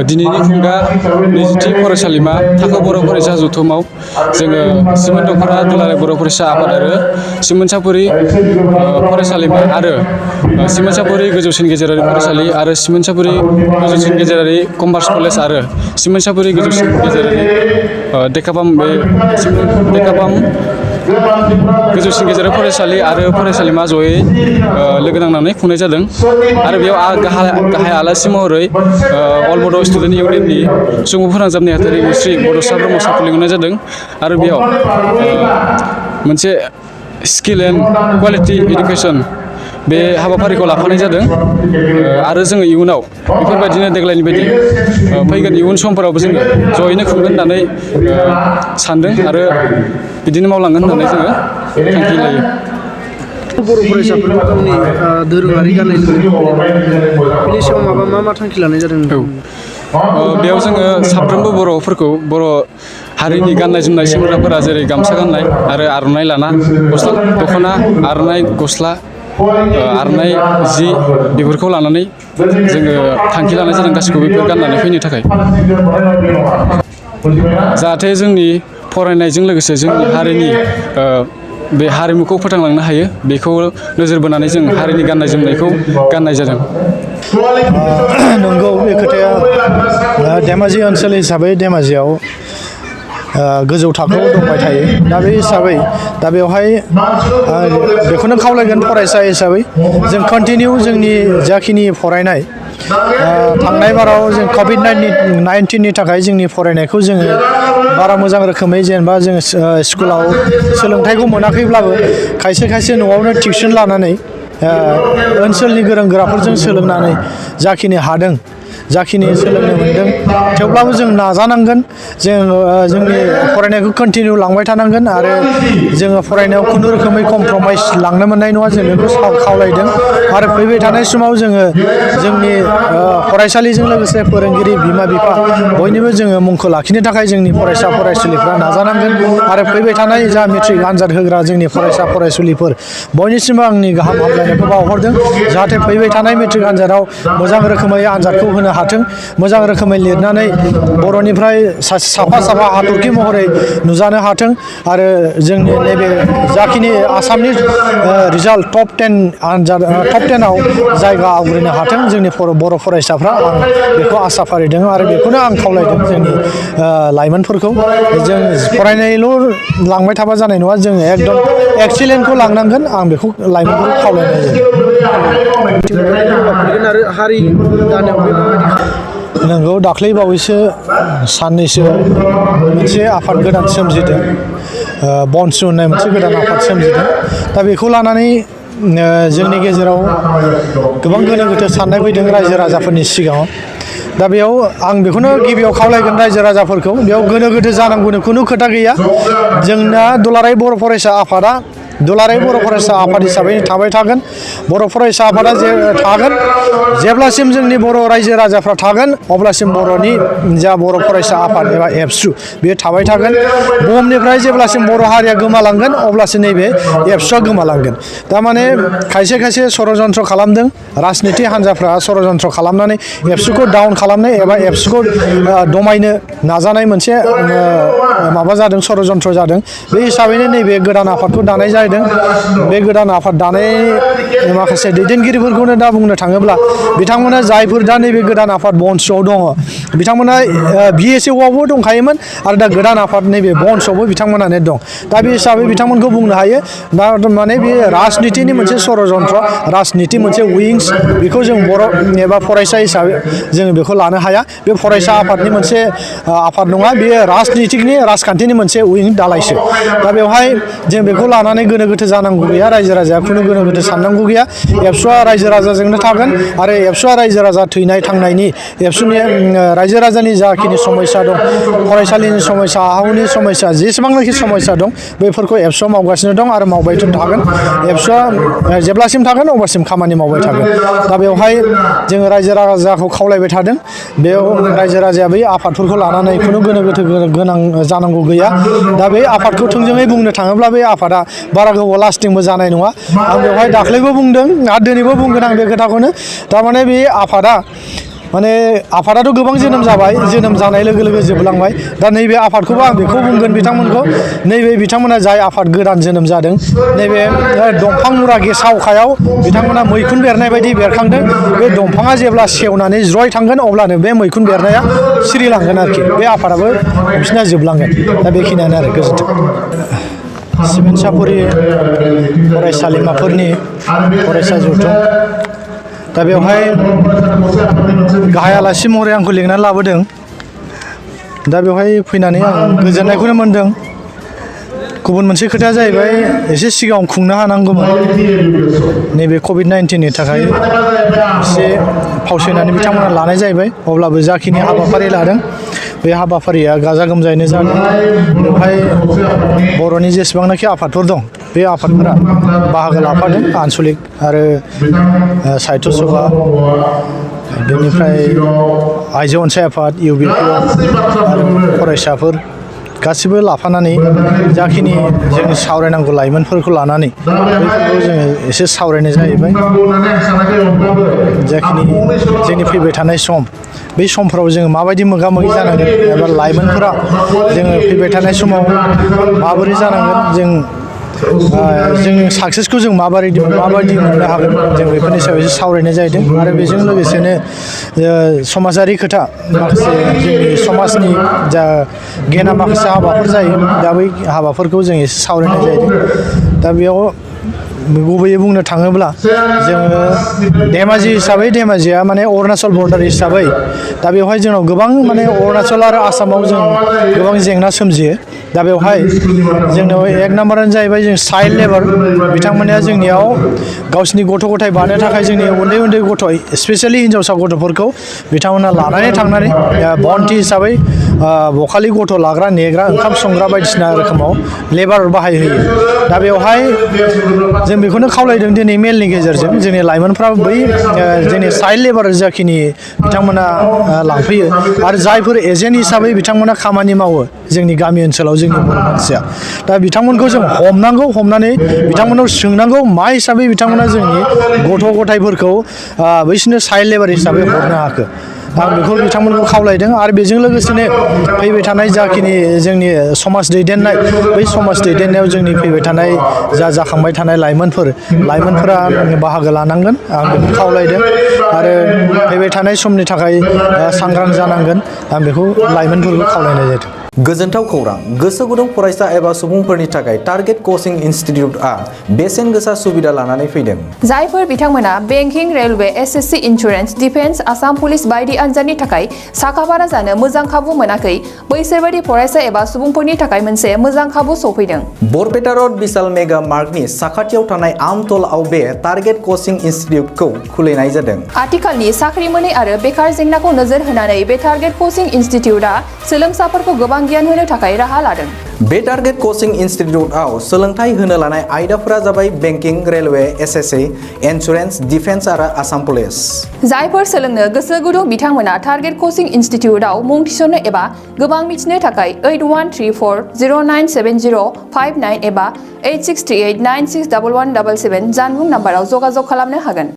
दिनैनि खुंगा नैजिथि फरायसालिमा थाखो बर' फरायसा जथुमाव जोङो सिमोन दख'रा दुलाराय बर' फरायसा आफाद आरो सिमोनसापुरि फरायसालिमा आरो सिमोनसापुरि गोजौसिन गेजेरारि फरायसालि आरो सिमोनसापुरि गोजौसिन गेजेरारि कमार्स कलेज आरो सिमोनसापुरि गोजौसिन गेजेरारि देकापाम गोजौसिन गेजेरारि फरायसालि आरो फरायसालिमा जयै लोगो नांनानै खुंनाय जादों आरो बेयाव गाहाय आलासि महरै अल बड' स्टुडेन्ट इउनियननि सुबुं फोनांजाब नेहाथारि मुस्रि बड'सा ब्रह्म सारखौ लिंहरनाय जादों आरो बेयाव मोनसे स्किल एन्ड क्वालिटि इडुकेसन बे हाबाफारिखौ लाफानाय जादों आरो जोङो इयुनाव बेफोरबायदिनो देग्लायनि बायदि फैगोन इयुन समफोरावबो जोङो जयैनो खुंगोन होननानै सानदों आरो बिदिनो मावलांगोन होननानै जोङो थांखि लायो। बर' फरायसाफोरा गावनि दोरोङारि गाननाय जोमनाय बेनि सायाव मा थांखि लानाय जादों? बेयाव जोङो साफ्रोमबो बर'फोरखौ बर' हारिनि गाननाय जोमनाय सेंग्राफोरा जेरै गामसा गाननाय आरो आर'नाइ लाना दख'ना आर'नाइ गस्ला आर'नाइ जि बेफोरखौ लानानै जोङो थांखि लानाय जादों गासिखौबो बेफोर गाननानै फैनो थाखाय जाहाथे जोंनि फरायनायजों लोगोसे जोंनि हारिनि बे हारिमुखौ फोथांलांनो हायो बेखौ नोजोर बोनानै जों हारिनि गाननाय जोमनायखौ गाननाय जादों। नंगौ बे खोथाया धेमाजि ओनसोल हिसाबै धेमाजियाव गोजौ थाखोआव दंबाय थायो दा बे हिसाबै दा बेवहाय बेखौनो खावलायगोन फरायसा हिसाबै जों कन्टिनिउ जोंनि जाखिनि फरायनाय थांनाय बाराव जों कभिड-19नि थाखाय जोंनि फरायनायखौ जोङो बारा मोजां रोखोमै जेनेबा जोङो स्कुलाव सोलोंथाइखौ मोनाखैब्लाबो खायसे न'आवनो टिउसन लानानै ओनसोलनि गोरों गोराफोरजों सोलोंनानै जाखिनि हादों जाखिनि सोलोंनो मोनदों थेवब्लाबो जों नाजानांगोन जों जोंनि फरायनायखौ कन्टिनिउ लांबाय थानांगोन आरो जोङो फरायनायाव खुनु रोखोमै कमप्रमाइस लांनो मोननाय नङा जों बेखौ खावलायदों आरो फैबाय थानाय समाव जोङो जोंनि फरायसालिजों लोगोसे फोरोंगिरि बिमा बिफा बयनिबो जोङो मुंखौ लाखिनो थाखाय जोंनि फरायसा फरायसुलिफ्रा नाजानांगोन आरो फैबाय थानाय जा मेट्रिक आनजाद होग्रा जोंनि फरायसा फरायसुलिफोर बयनिसिमबो आंनि गाहाम हामलायनायखौ बावहरदों जाहाथे फैबाय थानाय मेट्रिक आनजादाव मोजां रोखोमै आनजादखौ होनो हाथों मोजां रोखोमै लिरनानै बर'निफ्राय साफा हाथरखि महरै नुजानो हाथों आरो जोंनि नैबे जाखिनि आसामनि रिजाल्ट टप 10आव जायगा आवग्रिनो हाथों जोंनि बर' फरायसाफ्रा आं बेखौ आसा फारिदों आरो बेखौनो आं खावलायदों जोंनि लाइमोनफोरखौ जों फरायनायल' लांबाय थाबा जानाय नङा जों एकदम एक्सिलेन्टखौ लांनांगोन आं बेखौ लाइमोनफोरखौ खावलायनाय जायो। नंगौ दाख्लै बावैसो साननैसो मोनसे आफाद गोदान सोमजिदों बनसु होननाय मोनसे गोदान आफाद सोमजिदों दा बेखौ लानानै जोंनि गेजेराव गोबां गोनो गोथो साननाय फैदों रायजो राजाफोरनि सिगाङाव दा बेयाव आं बेखौनो गिबियाव खावलायगोन रायजो राजाफोरखौ बेयाव गोनो गोथो जानांगौनि खुनु खोथा गैया जोंना दुलाराय बर' फरायसा आफादा दुलाराय बर' फरायसा आफाद हिसाबै थाबाय थागोन बर' फरायसा आफादा थागोन जेब्लासिम जोंनि बर' रायजो राजाफ्रा थागोन अब्लासिम बर'नि जा बर' फरायसा आफाद एबा एबसु बेयो थाबाय थागोन बुहुमनिफ्राय जेब्लासिम बर' हारिया गोमालांगोन अब्लासो नैबे एबसुआ गोमालांगोन थारमाने खायसे षड़यन्त्र खालामदों राजनिति हान्जाफ्रा षड़यन्त्र खालामनानै एबसुखौ डाउन खालामनाय एबा एबसुखौ दमायनो नाजानाय मोनसे माबा जादों षड़यन्त्र जादों बे हिसाबैनो नैबे गोदान आफादखौ दानाय जादों बे गोदान आफाद दानाय माखासे दैदेनगिरिफोरखौनो दा बुंनो थाङोब्ला बिथांमोना जायफोर दा नैबे गोदान आफाद बनसुआव दङ बिथांमोना BSAवबो दंखायोमोन आरो दा गोदान आफाद नैबे बनसुआवबो बिथांमोनानो दं दा बे हिसाबै बिथांमोनखौ बुंनो हायो दा माने बे राजनितिनि मोनसे षड़यन्त्र राजनिति मोनसे उइंस बेखौ जों बर' एबा फरायसा हिसाबै जोङो बेखौ लानो हाया बे फरायसा आफादनि मोनसे आफाद नङा बेयो राजखान्थिनि मोनसे उइं दालायसो दा बेवहाय जों बेखौ लानानै गोनो गोथो जानांगौ गैया रायजो राजाया खुनु गोनो गोथो साननांगौ गैया एबसुआ रायजो राजाजोंनो थागोन आरो एबसुआ रायजो राजा थैनाय थांनायनि एबसुनि रायजो राजानि जाखिनि समस्या दं फरायसालिनि समस्या हाहुनि समस्या जेसेबांनाखि समस्या दं बेफोरखौ एबसुआ मावगासिनो दं आरो मावबाय थागोन एबसुआ जेब्लासिम थागोन अब्लासिम खामानि मावबाय थागोन दा बेवहाय जोङो रायजो राजाखौ खावलायबाय थादों बेयाव रायजो राजाया बै आफादफोरखौ लानानै खुनु गोनो गोथो गोनां जानांगौ गैया दा बे आफादखौ थोंजोङै बुंनो थाङोब्ला बे आफादा बारा गोबाव लास्टिंबो जानाय नङा आं बेवहाय दाख्लैबो बुंदों आरो दिनैबो बुंगोन आं बे खोथाखौनो थारमाने बे आफादा माने आफादाथ' गोबां जोनोम जाबाय जोनोम जानाय लोगो लोगो जोबलांबाय दा नैबे आफादखौबो आं बेखौ बुंगोन बिथांमोनखौ नैबे बिथांमोना जाय आफाद गोदान जोनोम जादों नैबे दंफां मुरा गेसावखायाव बिथांमोना मैखुन बेरनाय बायदि बेरखांदों बे दंफाङा जेब्ला सेवनानै ज्रय थांगोन अब्लानो बे मैखुन बेरनाया सिरिलांगोन आरोखि बे आफादाबो बिसोरना जोबलांगोन दा बेखिनियानो आरो गोजोन्थों सिमेन्ट सापरि फरायसालिमाफोरनि फरायसा जथुम दा बेवहाय गाहाय आलासि महरै आंखौ लिंनानै लाबोदों दा बेवहाय फैनानै आं गोजोननायखौनो मोनदों गुबुन मोनसे खोथाया जाहैबाय एसे सिगाङाव खुंनो हानांगौमोन नैबे कभिड-19नि थाखाय एसे फावसायनानै बिथांमोना लानाय जाहैबाय अब्लाबो जाखिनि हाबाफारि लादों बे हाबाफारिया गाजा गोमजायैनो जादों बेवहाय बर'नि जेसेबांनाखि आफादफोर दं बे आफादफोरा बाहागो लाफादों आनसलिक आरो साहित्य सभा बेनिफ्राय आइजो अनसाय आफाद इउबिपि आरो फरायसाफोर गासिबो लाफानानै जाखिनि जों सावरायनांगौ लाइमोनफोरखौ लानानै बेफोरखौ जोङो एसे सावरायनाय जाहैबाय जाखिनि जोंनि फैबाय थानाय सम बे समफोराव जोङो माबायदि मोगा मोगि जानांगोन एबा लाइमोनफोरा जोङो फैबाय थानाय समाव माबोरै जानांगोन जों साक्सेसखौ जों माबायदि मोननो हागोन जों बेफोरनि सायाव एसे सावरायनाय जाहैदों आरो बेजों लोगोसेनो समाजारि खोथा माखासे जोंनि समाजनि जा गेना माखासे हाबाफोर जायो दा बै हाबाफोरखौ जों एसे सावरायनाय जाहैदों दा बेयाव गुबैयै बुंनो थाङोब्ला जोङो धेमाजि हिसाबै धेमाजिया माने अरुणाचल बर्डार हिसाबै दा बेवहाय जोंनाव गोबां माने अरुणाचल आरो आसामाव जों गोबां जेंना सोमजियो दा बेवहाय जोंनाव एक नाम्बारानो जाहैबाय जों चाइल्ड लेबार बिथांमोना जोंनियाव गावसिनि गथ' गथाय बानो थाखाय जोंनि उन्दै उन्दै गथ' स्पेसियेलि हिन्जावसा गथ'फोरखौ बिथांमोना लानानै थांनानै बन्ति हिसाबै बखालि गथ' लाग्रा नेग्रा ओंखाम संग्रा बायदिसिना रोखोमाव लेबार बाहायहोयो दा बेवहाय जों बेखौनो खावलायदों दिनै मेलनि गेजेरजों जोंनि लाइमोनफ्रा बै जोंनि चाइल्ड लेबार जाखिनि बिथांमोना लांफैयो आरो जायफोर एजेन्ट हिसाबै बिथांमोना खामानि मावो जोंनि गामि ओनसोलाव जोंनि बर' मानसिया दा बिथांमोनखौ जों हमनांगौ हमनानै बिथांमोनाव सोंनांगौ मा हिसाबै बिथांमोना जोंनि गथ' गथायफोरखौ बैसोरनो चाइल्ड लेबार हिसाबै हरनो हाखो आं बेखौ बिथांमोनखौ खावलायदों आरो बेजों लोगोसेनो फैबाय थानाय जाखिनि जोंनि समाज दैदेननाय बै समाज दैदेननायाव जोंनि फैबाय थानाय जाखांबाय थानाय लाइमोनफोरा बाहागो लानांगोन आं बेखौ खावलायदों आरो फैबाय थानाय समनि थाखाय सांग्रां जानांगोन आं बेखौ लाइमोनफोरखौ खावलायनाय जादों गोजोनथाव खौरां गोसो गुदुं फरायसा एबा सुबुंफोरनि थाखाय टारगेट कचिं इनस्टिट्यूटआ बेसेन गोसा सुबिदा लानानै फैदों जायफोर बिथांमोना banking railway SSC insurance defence Assam police बायदि आनजादनि थाखाय साखाफारा जानो मोजां खाबु मोनाखै बैसोर बायदि फरायसा एबा सुबुंफोरनि थाखाय मोनसे मोजां खाबु सफैदों बरपेटा रोड विशाल मेगा मार्टनि साखाथियाव थानाय आमतलाव बे टारगेट कचिं इनस्टिट्यूटखौ खुलिनाय जादों आथिखालनि साख्रि मोनै आरो बेकार जेंनाखौ नोजोर होनानै बे टारगेट कचिं इनस्टिट्यूटआ सोलोंसाफोरखौ गोबां गियान होनो थाखाय राहा लादों बे टारगेट कचिं इनस्टिट्यूटआव सोलोंथाइ होनो लानाय आयदाफोरा जाबाय banking railway SSC insurance defence आरो आसाम पुलिस जायफोर सोलोंनो गोसो गुदुं बिथांमोना टारगेट कचिं इनस्टिट्यूटआव मुं थिसननो एबा गोबां मिथिनो थाखाय 8134097059 एबा 8638961177 जानबुं नाम्बाराव जगाजग खालामनो हागोन।